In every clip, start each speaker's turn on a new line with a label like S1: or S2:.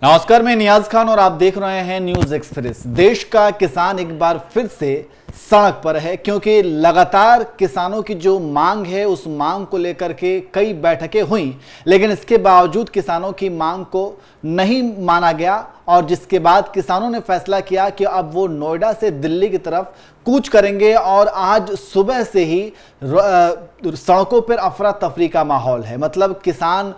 S1: नमस्कार, मैं नियाज खान और आप देख रहे हैं न्यूज एक्सप्रेस। देश का किसान एक बार फिर से सड़क पर है क्योंकि लगातार किसानों की जो मांग है उस मांग को लेकर के कई बैठकें हुई, लेकिन इसके बावजूद किसानों की मांग को नहीं माना गया और जिसके बाद किसानों ने फैसला किया कि अब वो नोएडा से दिल्ली की तरफ कूच करेंगे। और आज सुबह से ही सड़कों पर अफरा तफरी का माहौल है। मतलब किसान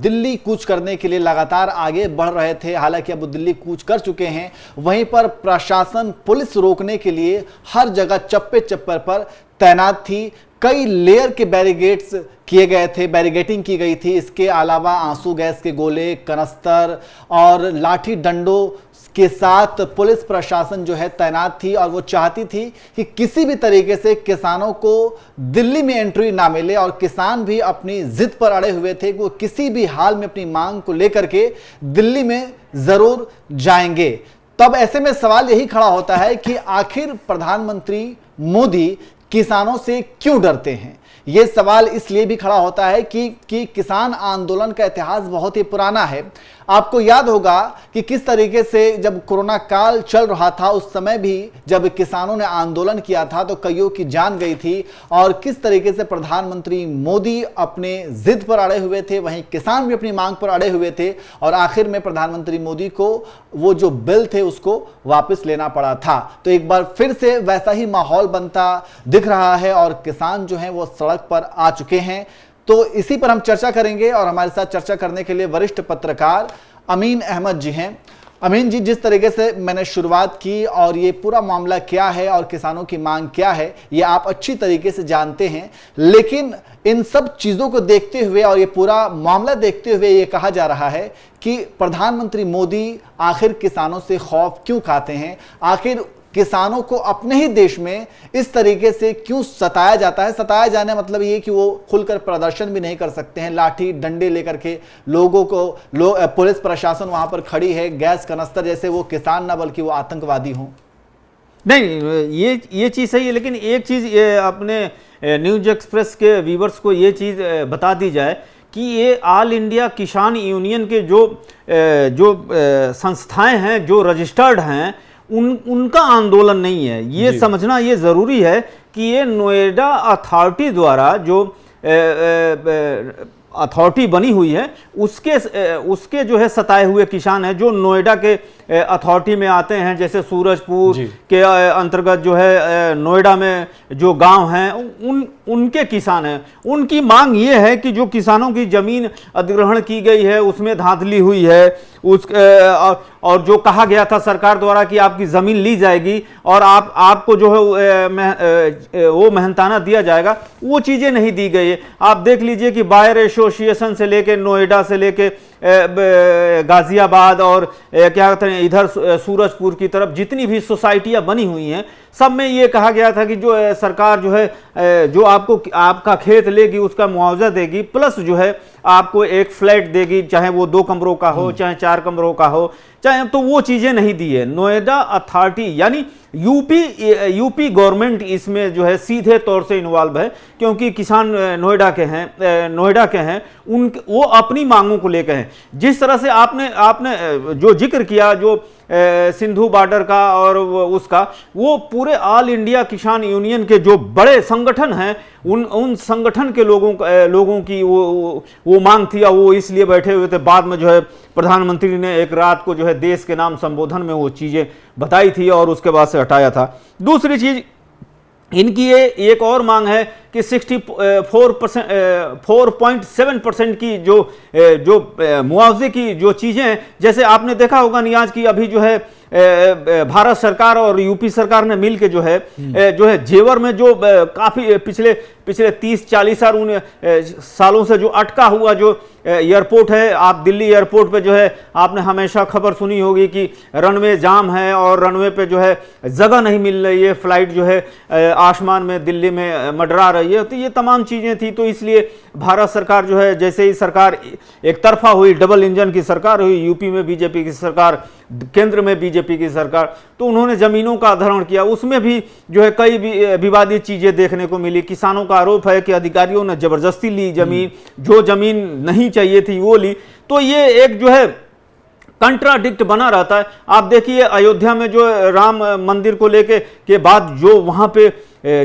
S1: दिल्ली कूच करने के लिए लगातार आगे बढ़ रहे थे, हालांकि अब वो दिल्ली कूच कर चुके हैं। वहीं पर प्रशासन पुलिस रोकने के लिए हर जगह चप्पे चप्पर पर तैनात थी। कई लेयर के बैरिगेड्स किए गए थे, बैरिगेटिंग की गई थी। इसके अलावा आंसू गैस के गोले, कनस्तर और लाठी डंडों के साथ पुलिस प्रशासन जो है तैनात थी और वो चाहती थी कि किसी भी तरीके से किसानों को दिल्ली में एंट्री ना मिले। और किसान भी अपनी जिद पर अड़े हुए थे कि वो किसी भी हाल में अपनी मांग को लेकर के दिल्ली में जरूर जाएंगे। तब ऐसे में सवाल यही खड़ा होता है कि आखिर प्रधानमंत्री मोदी किसानों से क्यों डरते हैं। यह सवाल इसलिए भी खड़ा होता है कि किसान आंदोलन का इतिहास बहुत ही पुराना है। आपको याद होगा कि किस तरीके से जब कोरोना काल चल रहा था उस समय भी जब किसानों ने आंदोलन किया था तो कईयों की जान गई थी और किस तरीके से प्रधानमंत्री मोदी अपने जिद पर अड़े हुए थे, वहीं किसान भी अपनी मांग पर अड़े हुए थे और आखिर में प्रधानमंत्री मोदी को वो जो बिल थे उसको वापस लेना पड़ा था। तो एक बार फिर से वैसा ही माहौल बनता दिख रहा है और किसान जो हैं वो सड़क पर आ चुके हैं। तो इसी पर हम चर्चा करेंगे और हमारे साथ चर्चा करने के लिए वरिष्ठ पत्रकार अमीन अहमद जी हैं। अमीन जी, जिस तरीके से मैंने शुरुआत की और ये पूरा मामला क्या है और किसानों की मांग क्या है ये आप अच्छी तरीके से जानते हैं, लेकिन इन सब चीज़ों को देखते हुए और ये पूरा मामला देखते हुए ये कहा जा रहा है कि प्रधानमंत्री मोदी आखिर किसानों से खौफ क्यों खाते हैं, आखिर किसानों को अपने ही देश में इस तरीके से क्यों सताया जाता है। सताया जाने मतलब ये कि वो खुलकर प्रदर्शन भी नहीं कर सकते हैं, लाठी डंडे लेकर के लोगों को पुलिस प्रशासन वहां पर खड़ी है, गैस कनस्तर, जैसे वो किसान ना बल्कि वो आतंकवादी हों।
S2: नहीं, ये चीज़ सही है, लेकिन एक चीज़ अपने न्यूज एक्सप्रेस के व्यूवर्स को ये चीज़ बता दी जाए कि ये ऑल इंडिया किसान यूनियन के जो संस्थाएं हैं, जो रजिस्टर्ड हैं, उनका आंदोलन नहीं है। ये समझना ये ज़रूरी है कि ये नोएडा अथॉरिटी द्वारा जो अथॉरिटी बनी हुई है उसके जो है सताए हुए किसान हैं जो नोएडा के अथॉरिटी में आते हैं, जैसे सूरजपुर के अंतर्गत जो है नोएडा में जो गांव हैं उनके किसान हैं। उनकी मांग ये है कि जो किसानों की ज़मीन अधिग्रहण की गई है उसमें धांधली हुई है और जो कहा गया था सरकार द्वारा कि आपकी ज़मीन ली जाएगी और आपको जो है वो मेहनताना दिया जाएगा, वो चीज़ें नहीं दी गई है। आप देख लीजिए कि बायर एसोसिएशन से लेके नोएडा से लेके गाजियाबाद और क्या कहते हैं इधर सूरजपुर की तरफ जितनी भी सोसाइटियां बनी हुई हैं, सब में ये कहा गया था कि जो सरकार जो है जो आपका खेत लेगी उसका मुआवजा देगी, प्लस जो है आपको एक फ्लैट देगी, चाहे वो 2 कमरों का हो चाहे 4 कमरों का हो, चाहे, तो वो चीज़ें नहीं दी है। नोएडा अथॉरिटी यानी यूपी गवर्नमेंट इसमें जो है सीधे तौर से इन्वॉल्व है, क्योंकि किसान नोएडा के हैं वो अपनी मांगों को लेकर हैं। जिस तरह से आपने जो जिक्र किया जो सिंधु बॉर्डर का और उसका, वो पूरे ऑल इंडिया किसान यूनियन के जो बड़े संगठन हैं उन संगठन के लोगों की वो मांग थी और वो इसलिए बैठे हुए थे। बाद में जो है प्रधानमंत्री ने एक रात को जो है देश के नाम संबोधन में वो चीज़ें बताई थी और उसके बाद से हटाया था। दूसरी चीज़ इनकी ये एक और मांग है कि 4.7% की जो मुआवजे की जो चीज़ें हैं, जैसे आपने देखा होगा नियाज की अभी जो है भारत सरकार और यूपी सरकार ने मिलकर जो है जेवर में जो काफ़ी पिछले 30-40 सालों से जो अटका हुआ जो एयरपोर्ट है, आप दिल्ली एयरपोर्ट पे जो है आपने हमेशा खबर सुनी होगी कि रनवे जाम है और रनवे पे जो है जगह नहीं मिल रही है, फ्लाइट जो है आसमान में दिल्ली में मंडरा रही है। तो ये तमाम चीज़ें थी, तो इसलिए भारत सरकार जो है, जैसे ही सरकार एक तरफा हुई, डबल इंजन की सरकार हुई, यूपी में बीजेपी की सरकार, केंद्र में बीजेपी की सरकार, तो उन्होंने ज़मीनों का अधिग्रहण किया। उसमें भी जो है कई विवादित चीज़ें देखने को मिली। किसानों का आरोप है कि अधिकारियों ने ज़बरदस्ती ली ज़मीन, जो ज़मीन नहीं चाहिए थी वो ली। तो ये एक जो है कंट्राडिक्ट बना रहता है। आप देखिए अयोध्या में जो राम मंदिर को लेके के बाद जो वहां पे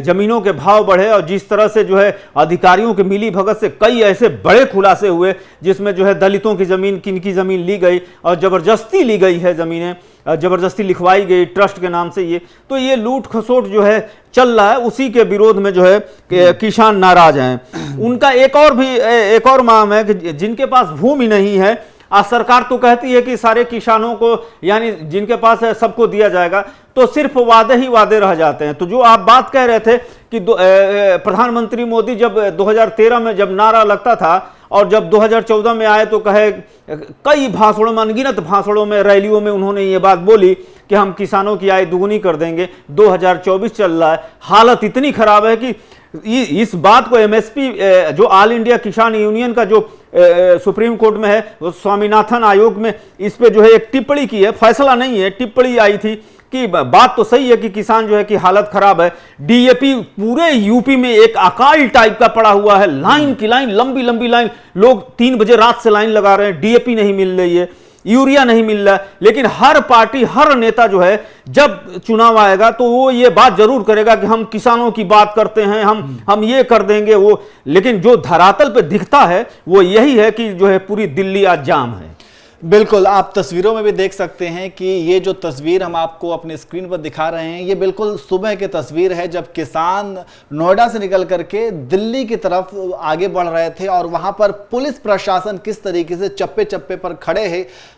S2: जमीनों के भाव बढ़े और जिस तरह से जो है अधिकारियों के मिली भगत से कई ऐसे बड़े खुलासे हुए जिसमें जो है दलितों की जमीन, किनकी जमीन ली गई और जबरदस्ती ली गई है, जमीनें जबरदस्ती लिखवाई गई ट्रस्ट के नाम से। ये ये लूट खसोट जो है चल रहा है, उसी के विरोध में जो है किसान नाराज हैं। उनका एक और मांग है कि जिनके पास भूमि नहीं है, आज सरकार तो कहती है कि सारे किसानों को यानी जिनके पास है सबको दिया जाएगा, तो सिर्फ वादे ही वादे रह जाते हैं। तो जो आप बात कह रहे थे कि प्रधानमंत्री मोदी जब 2013 में जब नारा लगता था और जब 2014 में आए तो कहे कई भाषणों में, अनगिनत भाषणों में, रैलियों में उन्होंने ये बात बोली कि हम किसानों की आय दुगुनी कर देंगे। 2024 चल रहा है, हालत इतनी खराब है कि इस बात को एमएसपी जो ऑल इंडिया किसान यूनियन का जो सुप्रीम कोर्ट में है, वो स्वामीनाथन आयोग में इस पे जो है एक टिप्पणी की है, फैसला नहीं है, टिप्पणी आई थी कि बात तो सही है कि किसान जो है कि हालत खराब है। डीएपी पूरे यूपी में एक अकाल टाइप का पड़ा हुआ है, लाइन की लाइन, लंबी लंबी लाइन, लोग 3 बजे रात से लाइन लगा रहे हैं, डीएपी नहीं मिल रही है, यूरिया नहीं मिल रहा है। लेकिन हर पार्टी, हर नेता जो है जब चुनाव आएगा तो वो ये बात जरूर करेगा कि हम किसानों की बात करते हैं, हम ये कर देंगे वो। लेकिन जो धरातल पे दिखता है वो यही है कि जो है पूरी दिल्ली आज जाम है।
S1: बिल्कुल, आप तस्वीरों में भी देख सकते हैं कि ये जो तस्वीर हम आपको अपने स्क्रीन पर दिखा रहे हैं, ये बिल्कुल सुबह की तस्वीर है जब किसान नोएडा से निकल करके दिल्ली की तरफ आगे बढ़ रहे थे और वहां पर पुलिस प्रशासन किस तरीके से चप्पे चप्पे पर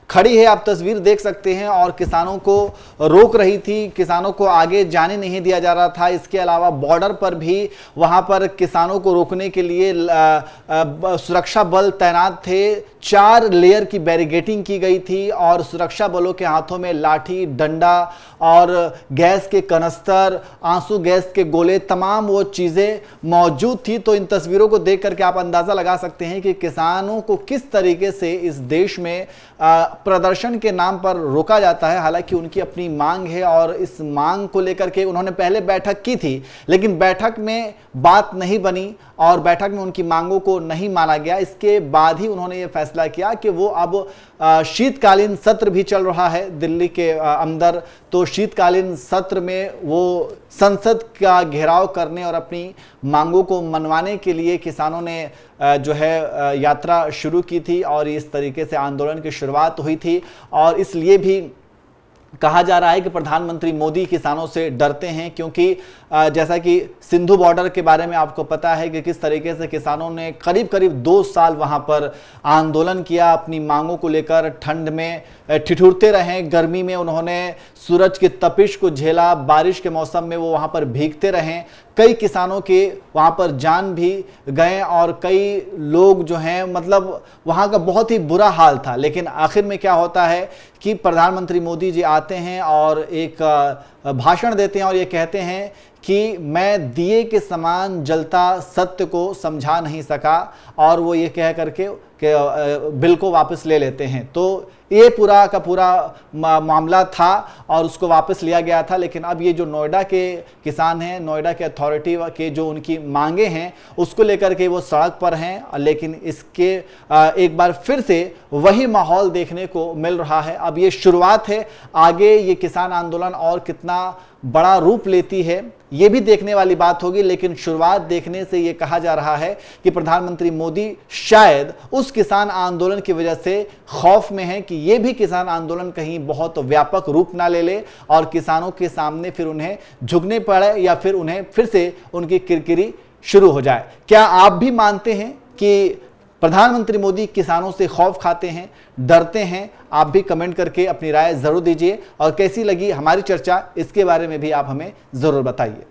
S1: खड़ी है आप तस्वीर देख सकते हैं और किसानों को रोक रही थी, किसानों को आगे जाने नहीं दिया जा रहा था। इसके अलावा बॉर्डर पर भी वहां पर किसानों को रोकने के लिए सुरक्षा बल तैनात थे, 4 लेयर की बैरिकेडिंग की गई थी और सुरक्षा बलों के हाथों में लाठी, डंडा और गैस के कनस्तर, आंसू गैस के गोले, तमाम वो चीज़ें मौजूद थी। तो इन तस्वीरों को देख करके आप अंदाज़ा लगा सकते हैं कि किसानों को किस तरीके से इस देश में प्रदर्शन के नाम पर रोका जाता है। हालांकि उनकी अपनी मांग है और इस मांग को लेकर के उन्होंने पहले बैठक की थी, लेकिन बैठक में बात नहीं बनी और बैठक में उनकी मांगों को नहीं माना गया। इसके बाद ही उन्होंने ये फैसला किया कि वो अब शीतकालीन सत्र भी चल रहा है दिल्ली के अंदर, तो शीतकालीन सत्र में वो संसद का घेराव करने और अपनी मांगों को मनवाने के लिए किसानों ने जो है यात्रा शुरू की थी और इस तरीके से आंदोलन की शुरुआत हुई थी। और इसलिए भी कहा जा रहा है कि प्रधानमंत्री मोदी किसानों से डरते हैं, क्योंकि जैसा कि सिंधु बॉर्डर के बारे में आपको पता है कि किस तरीके से किसानों ने करीब करीब 2 साल वहां पर आंदोलन किया, अपनी मांगों को लेकर ठंड में ठिठुरते रहे, गर्मी में उन्होंने सूरज की तपिश को झेला, बारिश के मौसम में वो वहां पर भीगते रहे। कई किसानों के वहां पर जान भी गए और कई लोग जो हैं मतलब वहां का बहुत ही बुरा हाल था। लेकिन आखिर में क्या होता है कि प्रधानमंत्री मोदी जी आते हैं और एक भाषण देते हैं और ये कहते हैं कि मैं दिए के समान जलता सत्य को समझा नहीं सका, और वो ये कह करके कि बिल को वापस ले लेते हैं। तो ये पूरा का पूरा मामला था और उसको वापस लिया गया था। लेकिन अब ये जो नोएडा के किसान हैं, नोएडा के अथॉरिटी के जो उनकी मांगे हैं उसको लेकर के वो सड़क पर हैं, लेकिन इसके एक बार फिर से वही माहौल देखने को मिल रहा है। अब ये शुरुआत है, आगे ये किसान आंदोलन और कितना बड़ा रूप लेती है ये भी देखने वाली बात होगी। लेकिन शुरुआत देखने से ये कहा जा रहा है कि प्रधानमंत्री मोदी शायद उस किसान आंदोलन की वजह से खौफ में है कि ये भी किसान आंदोलन कहीं बहुत व्यापक रूप ना ले ले और किसानों के सामने फिर उन्हें झुकने पड़े या फिर उन्हें फिर से उनकी किरकिरी शुरू हो जाए। क्या आप भी मानते हैं कि प्रधानमंत्री मोदी किसानों से खौफ खाते हैं, डरते हैं? आप भी कमेंट करके अपनी राय जरूर दीजिए और कैसी लगी हमारी चर्चा इसके बारे में भी आप हमें जरूर बताइए।